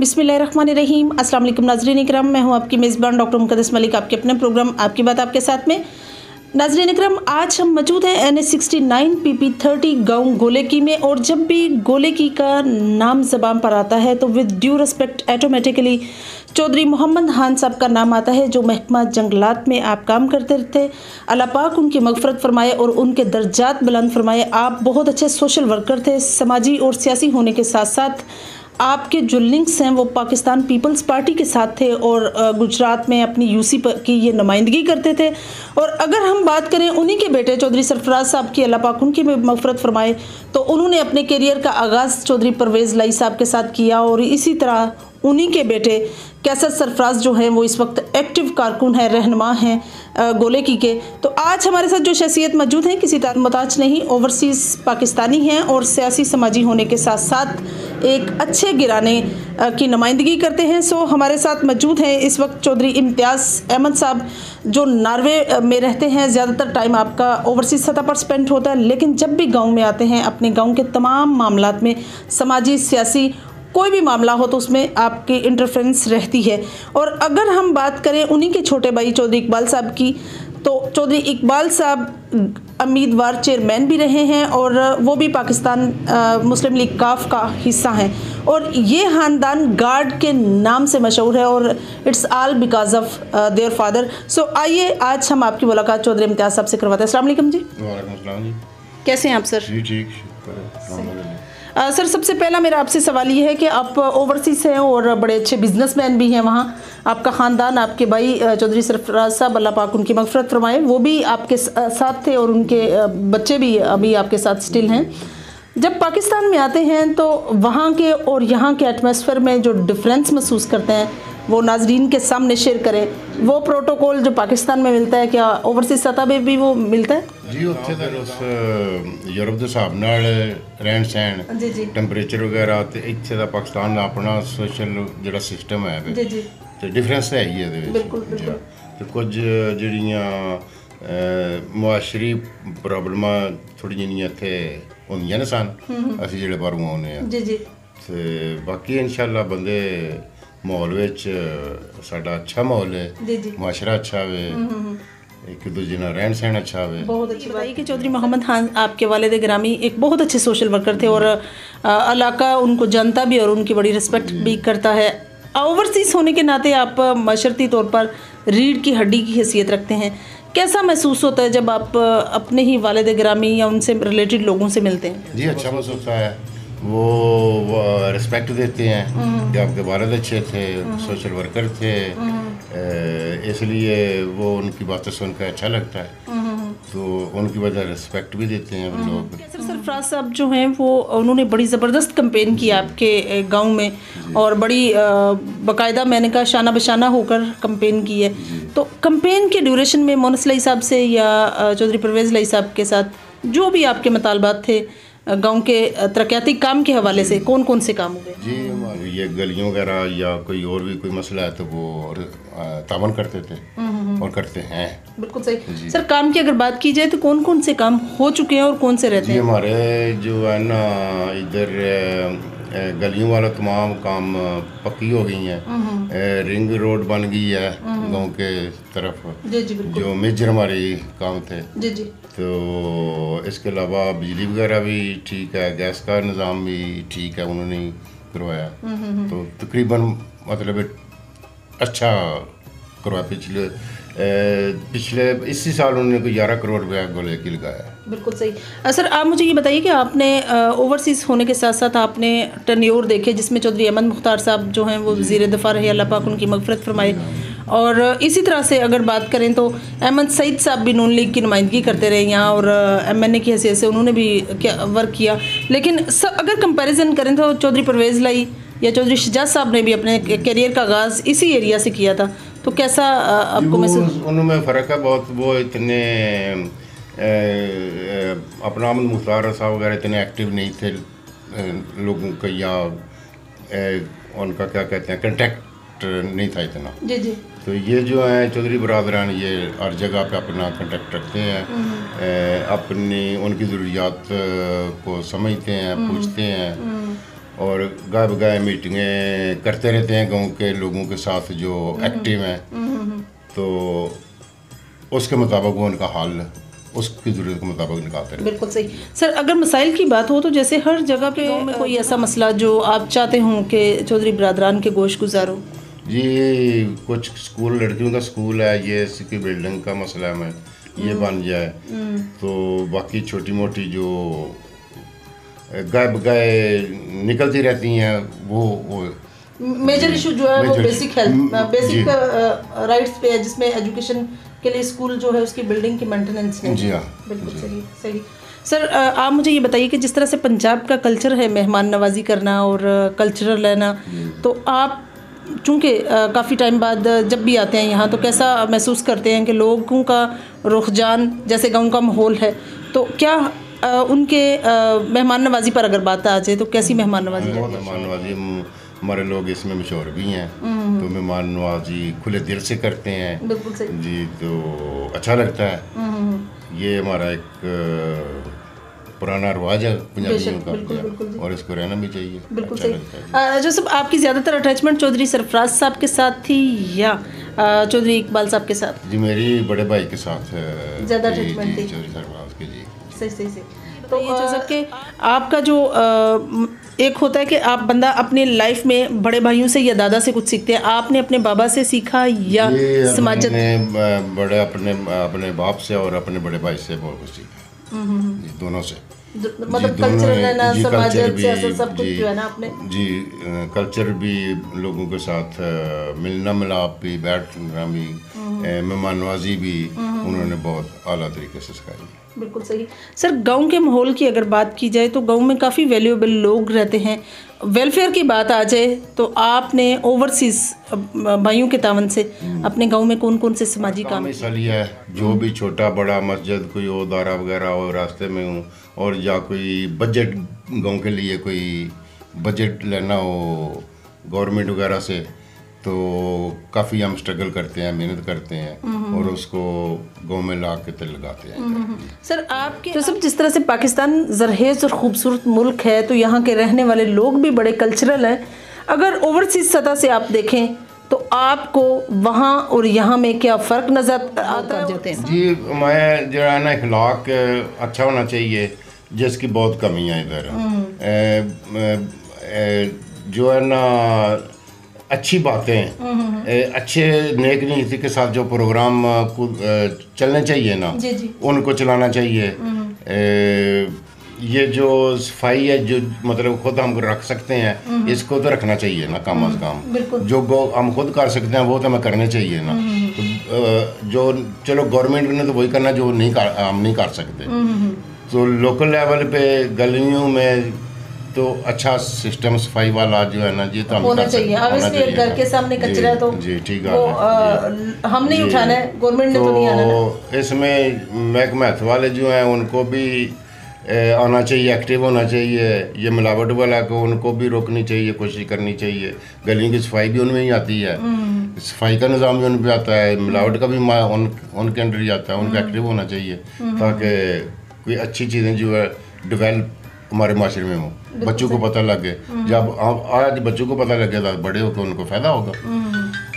बिस्मिल्लाहिर्रहमानिर्रहीम। अस्सलाम वालेकुम नाज़रीन इकराम, मैं हूं आपकी मेज़बान डॉक्टर मुक़द्दस मलिक, आपके अपने प्रोग्राम आपकी बात आपके साथ में। नाज़रीन इकराम, आज हम मौजूद हैं NH 69 PP 30 गाँव गोलेकी में, और जब भी गोलेकी का नाम ज़बान पर आता है तो with due respect automatically Chaudhary Mohammad Khan साहब का नाम आता है, जो महकमा जंगलात में आप काम करते थे। अल्लाह पाक उनकी मग़फ़रत फ़रमाए और उनके दर्जात बुलंद फ़रमाए। आप बहुत अच्छे सोशल वर्कर थे, समाजी और सियासी होने के साथ साथ आपके जो लिंक्स हैं वो पाकिस्तान पीपल्स पार्टी के साथ थे, और गुजरात में अपनी यूसी की ये नुमाइंदगी करते थे। और अगर हम बात करें उन्हीं के बेटे चौधरी सरफराज साहब की, अल्लाह पाक उनकी मग़फ़रत फ़रमाए, तो उन्होंने अपने करियर का आगाज़ चौधरी परवेज़ लाई साहब के साथ किया, और इसी तरह उन्हीं के बेटे कैसर सरफराज जो हैं वो इस वक्त एक्टिव कारकुन है, रहनुमा हैं गोलेकी के। तो आज हमारे साथ जो शख्सियत मौजूद हैं किसी मोहताज नहीं, ओवरसीज़ पाकिस्तानी हैं और सियासी समाजी होने के साथ साथ एक अच्छे गिराने की नुमाइंदगी करते हैं। सो हमारे साथ मौजूद हैं इस वक्त चौधरी इम्तियाज़ अहमद साहब, जो नॉर्वे में रहते हैं। ज़्यादातर टाइम आपका ओवरसीज़ सतह पर स्पेंड होता है, लेकिन जब भी गाँव में आते हैं अपने गाँव के तमाम मामलात में, समाजी सियासी कोई भी मामला हो तो उसमें आपकी इंटरफेरेंस रहती है। और अगर हम बात करें उन्हीं के छोटे भाई चौधरी इकबाल साहब की, तो चौधरी इकबाल साहब उम्मीदवार चेयरमैन भी रहे हैं, और वो भी पाकिस्तान मुस्लिम लीग काफ का हिस्सा हैं, और ये ख़ानदान गार्ड के नाम से मशहूर है, और it's all because of their father. So आइए आज हम आपकी मुलाकात चौधरी इम्तियाज़ साहब से करवाते हैं। अस्सलाम वालेकुम जी। वालेकुम अस्सलाम जी। कैसे हैं आप सर? जी ठीक। सर, सबसे पहला मेरा आपसे सवाल ये है कि आप ओवरसीज़ हैं और बड़े अच्छे बिजनेसमैन भी हैं वहाँ। आपका ख़ानदान, आपके भाई चौधरी सरफराज साहब, अल्लाह पाक उनकी मग़फ़रत फ़रमाए, वो भी आपके साथ थे, और उनके बच्चे भी अभी आपके साथ स्टिल हैं। जब पाकिस्तान में आते हैं तो वहाँ के और यहाँ के एटमॉस्फेयर में जो डिफरेंस महसूस करते हैं वो नाजरीन के सामने शेयर करें। वो प्रोटोकॉल जो पाकिस्तान में मिलता है, क्या ओवरसीज़ सतह पे भी वो मिलता है? जी, उत्थे तो उस यूरोप के हिसाब नाल रहन सहन, टैंपरेचर वगैरह, तो इत्थे दा पाकिस्तान दा अपना सोशल जिहड़ा सिस्टम है ते डिफरेंस है ही है। तो कुछ जिहड़ियां मुआशरी प्रॉब्लमां थोड़ी जिहियां इत्थे होंदियां ने सन, असीं जिहड़े बाहरों आउने आ, ते बाकी इंशाअल्लाह बंदे माहौल विच साडा अच्छा माहौल है, मुआशरा अच्छा है, एक दूजे ना रहन सहन अच्छा है। बहुत अच्छी बात है कि चौधरी मोहम्मद खान आपके वालिद गिरामी एक बहुत अच्छे सोशल वर्कर थे, और इलाका उनको जानता भी और उनकी बड़ी रिस्पेक्ट भी करता है। ओवरसीज़ होने के नाते आप माशरती तौर पर रीढ़ की हड्डी की हैसियत रखते हैं। कैसा महसूस होता है जब आप अपने ही वालिद गिरामी या उनसे रिलेटेड लोगों से मिलते हैं? जी, अच्छा महसूस होता है। वो रिस्पेक्ट देते हैं कि आपके वालिद अच्छे थे, सोशल वर्कर थे, इसलिए वो उनकी बातें सुनकर अच्छा लगता है, तो उनकी वजह रिस्पेक्ट भी देते हैं वो लोग। कैसर सरफराज साहब जो हैं वो उन्होंने बड़ी ज़बरदस्त कैंपेन की आपके गांव में, और बड़ी बाकायदा मैंने कहा शाना बशाना होकर कैंपेन की है। तो कैंपेन के ड्यूरेशन में मोनस लाई साहब से या चौधरी परवेज़ लाई साहब के साथ जो भी आपके मुतालबात थे गांव के तरक्याती काम के हवाले से, कौन कौन से काम हुए? जी, ये गलियों वगैरह या कोई और भी कोई मसला है तो वो तावन करते थे और करते हैं। बिल्कुल सही। सर, काम की अगर बात की जाए तो कौन कौन से काम हो चुके हैं और कौन से रहते हैं? हमारे जो है ना इधर गलियों वाला तमाम काम पक्की हो गई हैं, रिंग रोड बन गई है गांव के तरफ, जो मेजर हमारे काम थे। तो इसके अलावा बिजली वगैरह भी ठीक है, गैस का निज़ाम भी ठीक है, उन्होंने करवाया, तो तकरीबन मतलब अच्छा करवाया। पिछले इसी साल उन्होंने कोई 11 करोड़ रुपया गोलेकी लगाया। बिल्कुल सही। सर, आप मुझे ये बताइए कि आपने ओवरसीज़ होने के साथ साथ आपने टर्न्योर देखे, जिसमें चौधरी अहमद मुख्तार साहब जो हैं वो वज़ीर दफ़ा रहे, अल्लाह पाक उनकी मग़फ़रत फ़रमाए, और इसी तरह से अगर बात करें तो अहमद सईद साहब भी नून लीग की नुमाइंदगी करते रहे यहाँ, और MNA की हैसियत से उन्होंने भी वर्क किया। लेकिन अगर कंपैरिजन करें तो चौधरी परवेज़ लाई या चौधरी शजाद साहब ने भी अपने करियर का आगाज़ इसी एरिया से किया था, तो कैसा आपको महसूस? उनमें फ़र्क है बहुत। वो इतने अपना अहमद मुख्तार साहब वगैरह इतने एक्टिव नहीं थे लोगों का, या उनका क्या कहते हैं कंटेक्ट नहीं था इतना। तो ये जो है चौधरी बरादरान, ये हर जगह पे अपना कंटेक्ट रखते हैं, अपनी उनकी ज़रूरियात को समझते हैं, पूछते हैं, और गाय बगाए मीटिंगें करते रहते हैं गांव के लोगों के साथ जो एक्टिव हैं, तो उसके मुताबिक वो उनका हाल उसकी ज़रूरत के मुताबिक निकालते हैं। बिल्कुल सही। सर, अगर मसाइल की बात हो तो जैसे हर जगह पे गाँव में कोई ऐसा मसला जो आप चाहते हों कि चौधरी बिरादरान के गोश गुजार हो? जी, कुछ स्कूल, लड़कियों का स्कूल है, ये इसकी बिल्डिंग का मसला है, ये बन जाए। तो बाकी छोटी मोटी जो गाय बगाए निकलती रहती हैं वो मेजर इशू जो है वो बेसिक हेल्थ, बेसिक राइट्स पे है, जिसमें एजुकेशन के लिए स्कूल जो है उसकी बिल्डिंग की मेंटेनेंस नहीं। जी हाँ, बिल्कुल सही सही। सर, आप मुझे ये बताइए कि जिस तरह से पंजाब का कल्चर है मेहमान नवाजी करना और कल्चरल रहना, तो आप चूँकि काफ़ी टाइम बाद जब भी आते हैं यहाँ, तो कैसा महसूस करते हैं कि लोगों का रुझान, जैसे गाँव का माहौल है, तो क्या उनके मेहमान नवाजी पर अगर बात आ जाए तो कैसी मेहमान नवाजी? मेहमान नवाजी हमारे लोग इसमें मशहूर भी हैं, तो मेहमान नवाजी खुले दिल से करते हैं। बिल्कुल सही जी, तो अच्छा लगता है। ये हमारा एक पुराना रिवाज है पंजाबियों का, और इसको रहना भी चाहिए। बिल्कुल सही। जो सब आपकी ज़्यादातर अटैचमेंट चौधरी सरफराज साहब के साथ थी या चौधरी इकबाल साहब के साथ? जी, मेरी बड़े भाई के साथ ज़्यादा अटैचमेंट थी चौधरी सरफराज के। जी, सही सही सही। तो ये जैसा कि आपका जो एक होता है कि आप बंदा अपनी लाइफ में बड़े भाइयों से या दादा से कुछ सीखते हैं, आपने अपने बाबा से सीखा या समाज बड़े अपने बाप से और अपने बड़े भाई से बहुत कुछ सीखा, दोनों से। मतलब कल्चर रहना, समाज, सियासत, सब कुछ जो है ना आपने। जी, कल्चर भी, लोगों के साथ मिलना मिलाप भी, बैठना भी, मेहमान नवाजी भी उन्होंने बहुत आला तरीके से सिखाई। बिल्कुल सही। सर, गांव के माहौल की अगर बात की जाए तो गांव में काफ़ी वैल्यूएबल लोग रहते हैं। वेलफेयर की बात आ जाए तो आपने ओवरसीज़ भाइयों के तावन से अपने गांव में कौन कौन से समाजी काम हिस्सा लिया है? जो भी छोटा बड़ा मस्जिद कोई हो, दारा वगैरह हो, रास्ते में हूँ, और या कोई बजट गांव के लिए कोई बजट लेना हो गवर्नमेंट वगैरह से, तो काफ़ी हम स्ट्रगल करते हैं, मेहनत करते हैं और उसको गांव में ला के तेल लगाते हैं। सर, आपके तो सब जिस तरह से पाकिस्तान ज़रखेज़ और ख़ूबसूरत मुल्क है, तो यहाँ के रहने वाले लोग भी बड़े कल्चरल हैं। अगर ओवरसीज़ सतह से आप देखें तो आपको वहाँ और यहाँ में क्या फ़र्क नज़र आता है? जी, मैं जो है ना, इखलाक अच्छा होना चाहिए, जिसकी बहुत कमी है इधर। जो है ना, अच्छी बातें, अच्छे नेक नीति के साथ जो प्रोग्राम चलने चाहिए ना, उनको चलाना चाहिए। ये जो सफाई है, जो मतलब खुद हम रख सकते हैं, इसको तो रखना चाहिए ना, कम अज़ कम। जो हम खुद कर सकते हैं वो तो हमें करने चाहिए ना। तो जो चलो गवर्नमेंट ने तो वही करना जो हम नहीं कर सकते। तो लोकल लेवल पे गलियों में तो अच्छा सिस्टम सफाई वाला जो है ना, ये तो होना चाहिए। ऑब्वियसली घर के सामने कचरा तो जी ठीक है, हम नहीं उठाना है, गवर्नमेंट ने तो नहीं आना है। इसमें महकमा वाले जो हैं उनको भी आना चाहिए, एक्टिव होना चाहिए। ये मिलावट वाला को उनको भी रोकनी चाहिए, कोशिश करनी चाहिए। गलियों की सफाई भी उनमें ही आती है, सफाई का निज़ाम भी उन पर आता है, मिलावट का भी उनके अंडर ही आता है। उनको एक्टिव होना चाहिए ताकि कोई अच्छी चीज़ें जो है डेवलप हमारे माशरे में हो, बच्चों को पता लगे। जब आज बच्चों को पता लगेगा तो बड़े होकर उनको फ़ायदा होगा।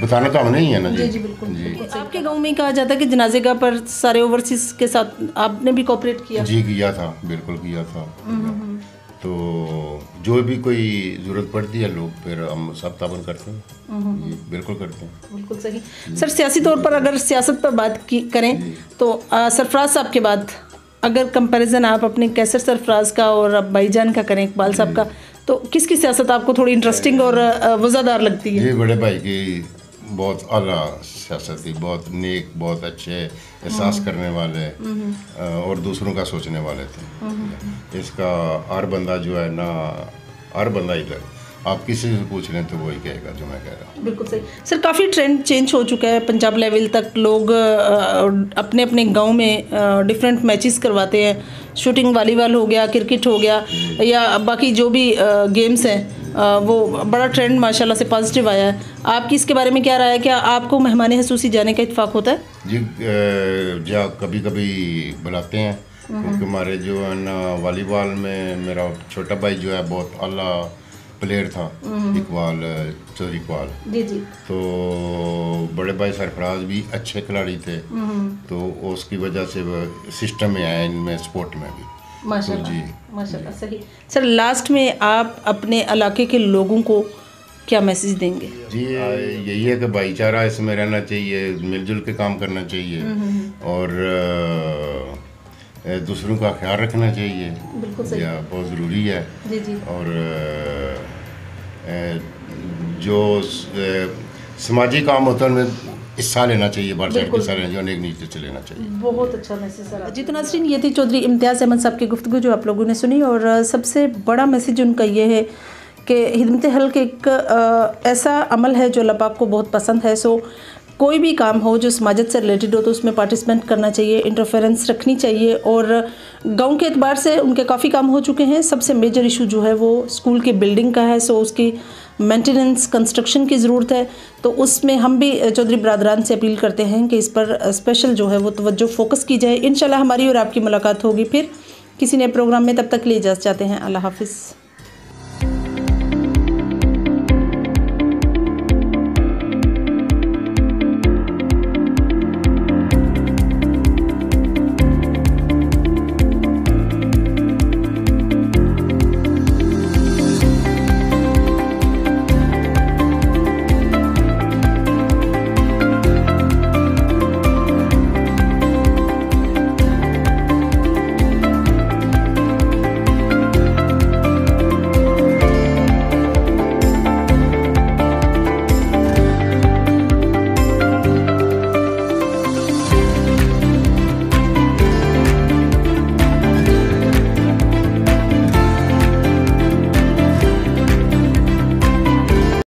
बताना तो हमने ही है ना। जी जी बिल्कुल जी। आपके गांव में कहा जाता है कि जनाजे का पर सारे ओवरसीज़ के साथ आपने भी कोऑपरेट किया? जी किया था, बिल्कुल किया था। तो जो भी कोई ज़रूरत पड़ती है लोग फिर हम सब ताबन करते हैं। जी बिल्कुल करते हैं। बिल्कुल सही। सर, सियासी तौर पर अगर सियासत पर बात करें तो सरफराज साहब के बाद अगर कंपैरिजन आप अपने कैसर सरफराज का और अब भाईजान का करें, इकबाल साहब का, तो किसकी सियासत आपको थोड़ी इंटरेस्टिंग और वज़ादार लगती है? जी, बड़े भाई की बहुत आला सियासत थी, बहुत नेक, बहुत अच्छे एहसास करने वाले और दूसरों का सोचने वाले थे। इसका हर बंदा जो है ना, हर बंदा इधर आप किसी से पूछ लें तो वही कहेगा जो मैं कह रहा हूँ। बिल्कुल सही। सर, काफ़ी ट्रेंड चेंज हो चुका है, पंजाब लेवल तक लोग अपने अपने गांव में डिफरेंट मैचेस करवाते हैं। शूटिंग, वॉलीबॉल हो गया, क्रिकेट हो गया, या बाकी जो भी गेम्स हैं, वो बड़ा ट्रेंड माशाल्लाह से पॉजिटिव आया है। आपकी इसके बारे में क्या राय है? क्या आपको मेहमान हसूसी जाने का इत्तेफाक होता है? जी, जा कभी कभी बुलाते हैं, क्योंकि हमारे जो है ना वॉलीबॉल में मेरा छोटा भाई जो है बहुत आला प्लेयर था इकबाल चौधरी इकबाल जी जी। तो बड़े भाई सरफराज भी अच्छे खिलाड़ी थे, तो उसकी वजह से वो सिस्टम में आए इनमें स्पोर्ट में भी। माशाल्लाह, जी माशाल्लाह, सही। सर लास्ट में आप अपने इलाके के लोगों को क्या मैसेज देंगे? जी यही है कि भाईचारा इसमें रहना चाहिए, मिलजुल के काम करना चाहिए और दूसरों का ख्याल रखना चाहिए। बिल्कुल सही। यह बहुत ज़रूरी है। जी जी। और जो समाजी काम होता है उनमें हिस्सा लेना चाहिए, बढ़ चढ़ के हिस्सा लेना चाहिए, अनेक नीचे से लेना चाहिए। बहुत अच्छा मैसेज सर। जी तो नाज़रीन, ये थी चौधरी इम्तियाज़ अहमद साहब की गुफ्तगू जो आप लोगों ने सुनी, और सबसे बड़ा मैसेज उनका ये है कि हिदमत हल्क एक ऐसा अमल है जो अल्लाह पाक को बहुत पसंद है। सो कोई भी काम हो जो समाजत से रिलेटेड हो तो उसमें पार्टिसिपेंट करना चाहिए, इंटरफेरेंस रखनी चाहिए। और गांव के एतबार से उनके काफ़ी काम हो चुके हैं। सबसे मेजर इशू जो है वो स्कूल की बिल्डिंग का है, सो उसकी मेंटेनेंस कंस्ट्रक्शन की ज़रूरत है। तो उसमें हम भी चौधरी बरादरान से अपील करते हैं कि इस पर स्पेशल जो है वो तवज्जो फोकस की जाए। इंशाल्लाह हमारी और आपकी मुलाकात होगी फिर किसी नए प्रोग्राम में। तब तक ले जा चाहते हैं। अल्लाह हाफिज़।